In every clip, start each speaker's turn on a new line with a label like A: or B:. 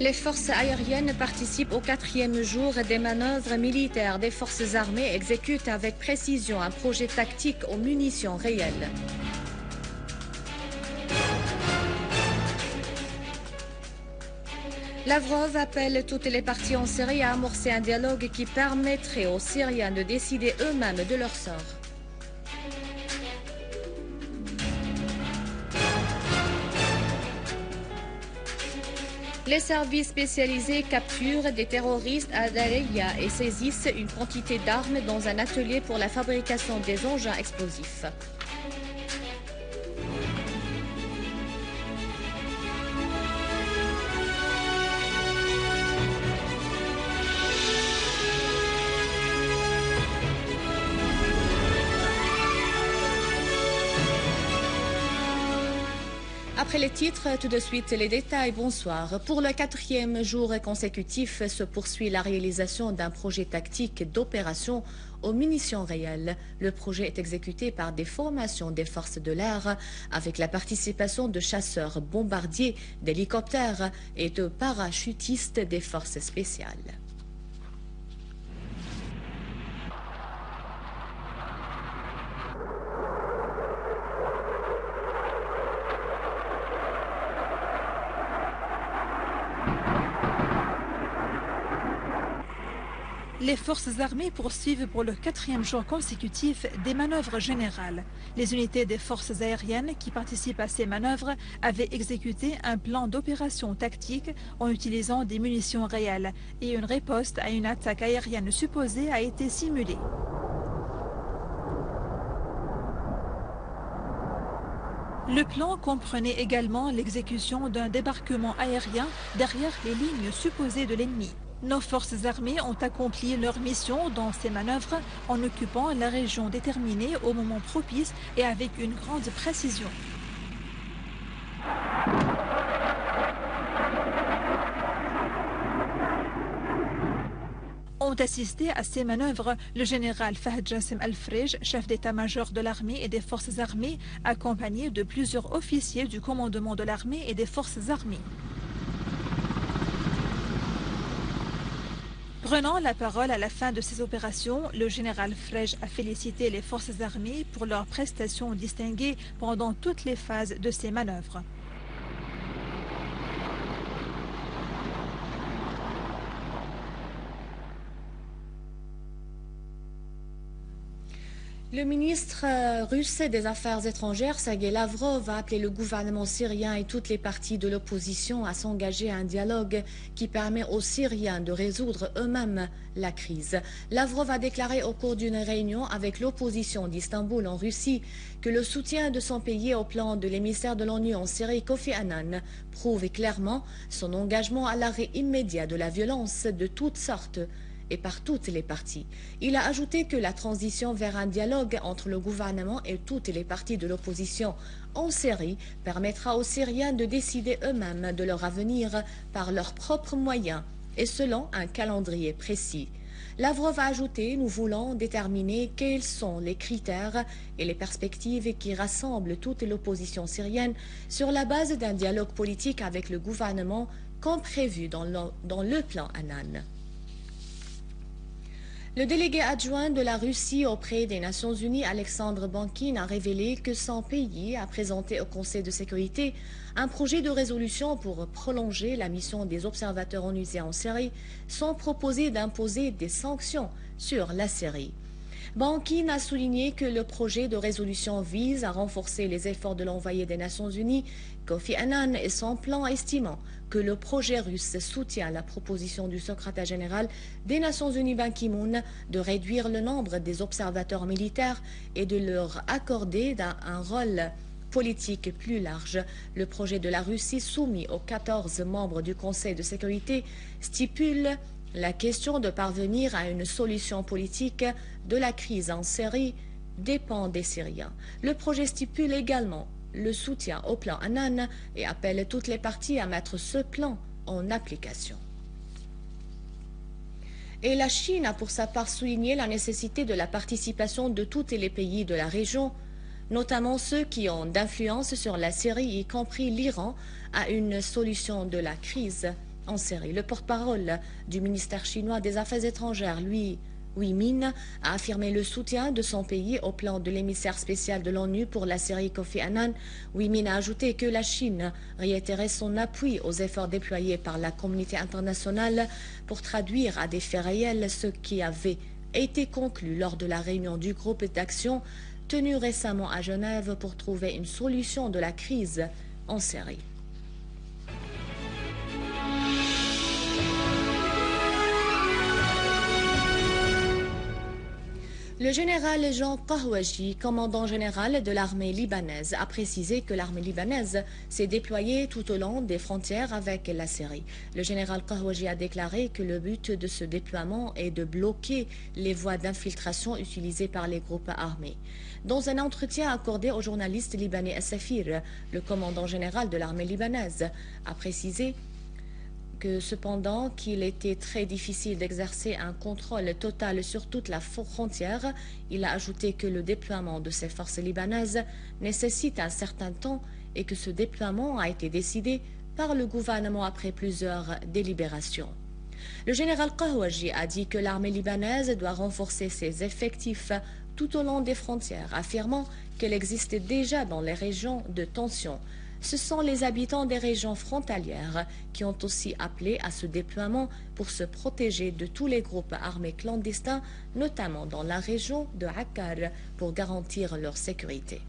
A: Les forces aériennes participent au 4e jour des manœuvres militaires des forces armées, exécutent avec précision un projet tactique aux munitions réelles. Lavrov appelle toutes les parties en Syrie à amorcer un dialogue qui permettrait aux Syriens de décider eux-mêmes de leur sort. Les services spécialisés capturent des terroristes à Dareya et saisissent une quantité d'armes dans un atelier pour la fabrication des engins explosifs. Après les titres, tout de suite les détails. Bonsoir. Pour le 4e jour consécutif se poursuit la réalisation d'un projet tactique d'opération aux munitions réelles. Le projet est exécuté par des formations des forces de l'air avec la participation de chasseurs, bombardiers, d'hélicoptères et de parachutistes des forces spéciales.
B: Les forces armées poursuivent pour le 4e jour consécutif des manœuvres générales. Les unités des forces aériennes qui participent à ces manœuvres avaient exécuté un plan d'opération tactique en utilisant des munitions réelles et une riposte à une attaque aérienne supposée a été simulée. Le plan comprenait également l'exécution d'un débarquement aérien derrière les lignes supposées de l'ennemi. Nos forces armées ont accompli leur mission dans ces manœuvres en occupant la région déterminée au moment propice et avec une grande précision. Ont assisté à ces manœuvres le général Fahd Jassim Al-Frej, chef d'état-major de l'armée et des forces armées, accompagné de plusieurs officiers du commandement de l'armée et des forces armées. Prenant la parole à la fin de ces opérations, le général Frej a félicité les forces armées pour leurs prestations distinguées pendant toutes les phases de ces manœuvres.
A: Le ministre russe des Affaires étrangères, Sergei Lavrov, a appelé le gouvernement syrien et toutes les parties de l'opposition à s'engager à un dialogue qui permet aux Syriens de résoudre eux-mêmes la crise. Lavrov a déclaré au cours d'une réunion avec l'opposition d'Istanbul en Russie que le soutien de son pays au plan de l'émissaire de l'ONU en Syrie, Kofi Annan, prouve clairement son engagement à l'arrêt immédiat de la violence de toutes sortes et par toutes les parties. Il a ajouté que la transition vers un dialogue entre le gouvernement et toutes les parties de l'opposition en Syrie permettra aux Syriens de décider eux-mêmes de leur avenir par leurs propres moyens et selon un calendrier précis. Lavrov a ajouté « Nous voulons déterminer quels sont les critères et les perspectives qui rassemblent toute l'opposition syrienne sur la base d'un dialogue politique avec le gouvernement comme prévu dans le plan Annan ». Le délégué adjoint de la Russie auprès des Nations Unies, Alexandre Bankin, a révélé que son pays a présenté au Conseil de sécurité un projet de résolution pour prolonger la mission des observateurs onusiens en Syrie sans proposer d'imposer des sanctions sur la Syrie. Bankin a souligné que le projet de résolution vise à renforcer les efforts de l'envoyé des Nations Unies, Kofi Annan, et son plan estimant que le projet russe soutient la proposition du secrétaire général des Nations Unies Ban Ki-moon de réduire le nombre des observateurs militaires et de leur accorder un rôle politique plus large. Le projet de la Russie soumis aux 14 membres du Conseil de sécurité stipule la question de parvenir à une solution politique de la crise en Syrie dépend des Syriens. Le projet stipule également le soutien au plan Annan et appelle toutes les parties à mettre ce plan en application. Et la Chine a pour sa part souligné la nécessité de la participation de tous les pays de la région, notamment ceux qui ont d'influence sur la Syrie, y compris l'Iran, à une solution de la crise en Syrie. Le porte-parole du ministère chinois des Affaires étrangères, Wei Min, a affirmé le soutien de son pays au plan de l'émissaire spécial de l'ONU pour la Syrie Kofi Annan. Wei Min a ajouté que la Chine réitérait son appui aux efforts déployés par la communauté internationale pour traduire à des faits réels ce qui avait été conclu lors de la réunion du groupe d'action tenu récemment à Genève pour trouver une solution de la crise en Syrie. Le général Jean Kahouaji, commandant général de l'armée libanaise, a précisé que l'armée libanaise s'est déployée tout au long des frontières avec la Syrie. Le général Kahouaji a déclaré que le but de ce déploiement est de bloquer les voies d'infiltration utilisées par les groupes armés. Dans un entretien accordé au journaliste libanais As-Safir, le commandant général de l'armée libanaise a précisé que cependant qu'il était très difficile d'exercer un contrôle total sur toute la frontière, il a ajouté que le déploiement de ces forces libanaises nécessite un certain temps et que ce déploiement a été décidé par le gouvernement après plusieurs délibérations. Le général Kahouaji a dit que l'armée libanaise doit renforcer ses effectifs tout au long des frontières, affirmant qu'elle existe déjà dans les régions de tension. Ce sont les habitants des régions frontalières qui ont aussi appelé à ce déploiement pour se protéger de tous les groupes armés clandestins, notamment dans la région de Akkar, pour garantir leur sécurité.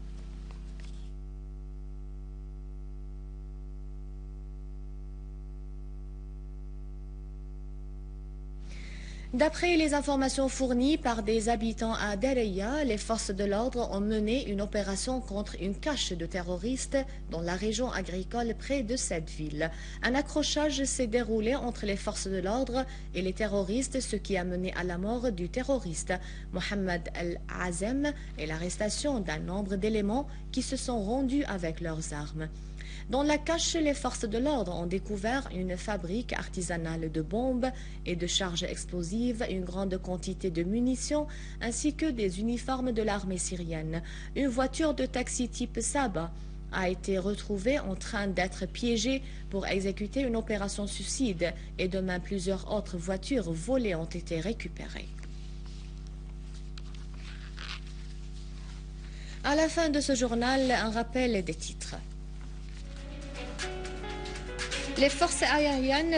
A: D'après les informations fournies par des habitants à Dereya, les forces de l'ordre ont mené une opération contre une cache de terroristes dans la région agricole près de cette ville. Un accrochage s'est déroulé entre les forces de l'ordre et les terroristes, ce qui a mené à la mort du terroriste Mohamed El-Azem et l'arrestation d'un nombre d'éléments qui se sont rendus avec leurs armes. Dans la cache, les forces de l'ordre ont découvert une fabrique artisanale de bombes et de charges explosives, une grande quantité de munitions ainsi que des uniformes de l'armée syrienne. Une voiture de taxi type Saba a été retrouvée en train d'être piégée pour exécuter une opération suicide et demain plusieurs autres voitures volées ont été récupérées. À la fin de ce journal, un rappel des titres. Les forces aériennes